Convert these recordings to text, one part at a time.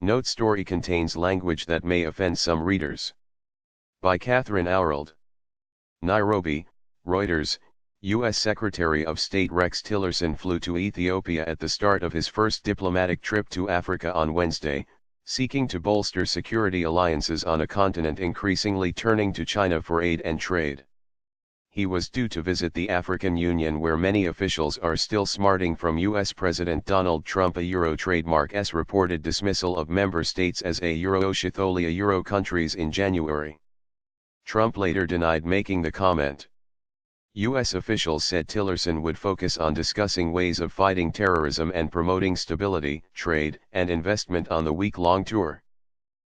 Note story contains language that may offend some readers. By Catherine Aurald. Nairobi, Reuters. U.S. Secretary of State Rex Tillerson flew to Ethiopia at the start of his first diplomatic trip to Africa on Wednesday, seeking to bolster security alliances on a continent increasingly turning to China for aid and trade. He was due to visit the African Union, where many officials are still smarting from U.S. President Donald Trump a trademark's reported dismissal of member states as Euro countries in January. Trump later denied making the comment. U.S. officials said Tillerson would focus on discussing ways of fighting terrorism and promoting stability, trade, and investment on the week-long tour.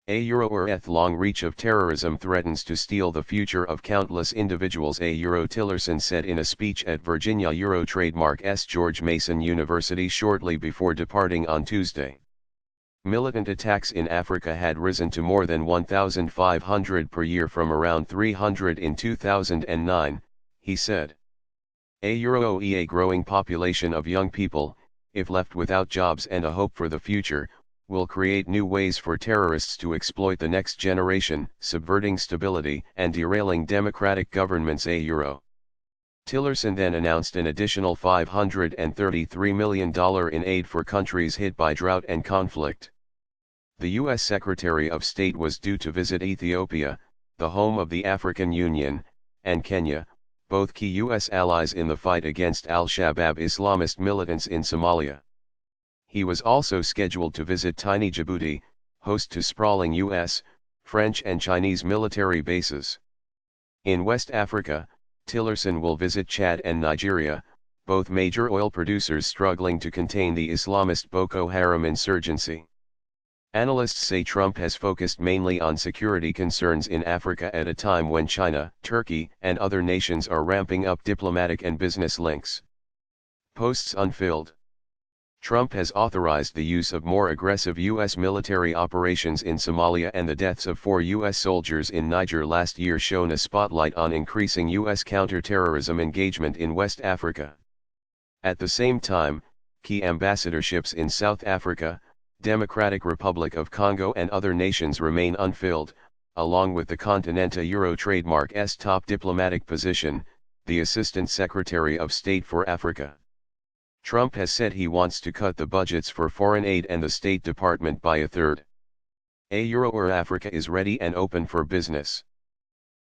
Long reach of terrorism threatens to steal the future of countless individuals, Tillerson said in a speech at Virginia trademark's George Mason University shortly before departing on Tuesday. Militant attacks in Africa had risen to more than 1,500 per year from around 300 in 2009, he said. A growing population of young people, if left without jobs and a hope for the future, will create new ways for terrorists to exploit the next generation, subverting stability and derailing democratic governments. Tillerson then announced an additional $533 million in aid for countries hit by drought and conflict. The U.S. Secretary of State was due to visit Ethiopia, the home of the African Union, and Kenya, both key U.S. allies in the fight against al-Shabaab Islamist militants in Somalia. He was also scheduled to visit tiny Djibouti, host to sprawling U.S., French and Chinese military bases. In West Africa, Tillerson will visit Chad and Nigeria, both major oil producers struggling to contain the Islamist Boko Haram insurgency. Analysts say Trump has focused mainly on security concerns in Africa at a time when China, Turkey, and other nations are ramping up diplomatic and business links. Posts unfilled. Trump has authorized the use of more aggressive U.S. military operations in Somalia, and the deaths of 4 U.S. soldiers in Niger last year shone a spotlight on increasing U.S. counterterrorism engagement in West Africa. At the same time, key ambassadorships in South Africa, Democratic Republic of Congo and other nations remain unfilled, along with the Continental trademark's top diplomatic position, the Assistant Secretary of State for Africa. Trump has said he wants to cut the budgets for foreign aid and the State Department by a third. Africa is ready and open for business.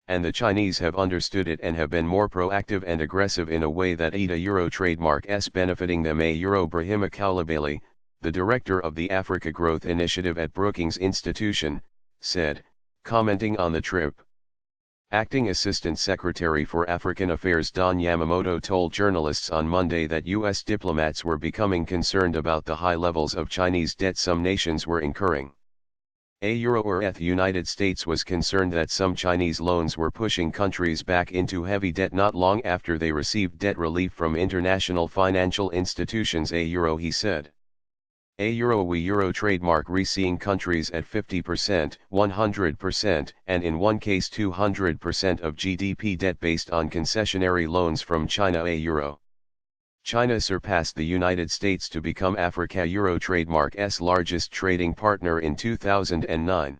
And the Chinese have understood it and have been more proactive and aggressive in a way that trademark's benefiting them. Brahima Koulibaly, the director of the Africa Growth Initiative at Brookings Institution, said, commenting on the trip. Acting Assistant Secretary for African Affairs Don Yamamoto told journalists on Monday that U.S. diplomats were becoming concerned about the high levels of Chinese debt some nations were incurring. The United States was concerned that some Chinese loans were pushing countries back into heavy debt not long after they received debt relief from international financial institutions. He said. We trademark seeing countries at 50%, 100%, and in one case 200% of GDP debt based on concessionary loans from China. China surpassed the United States to become Africa trademark's largest trading partner in 2009.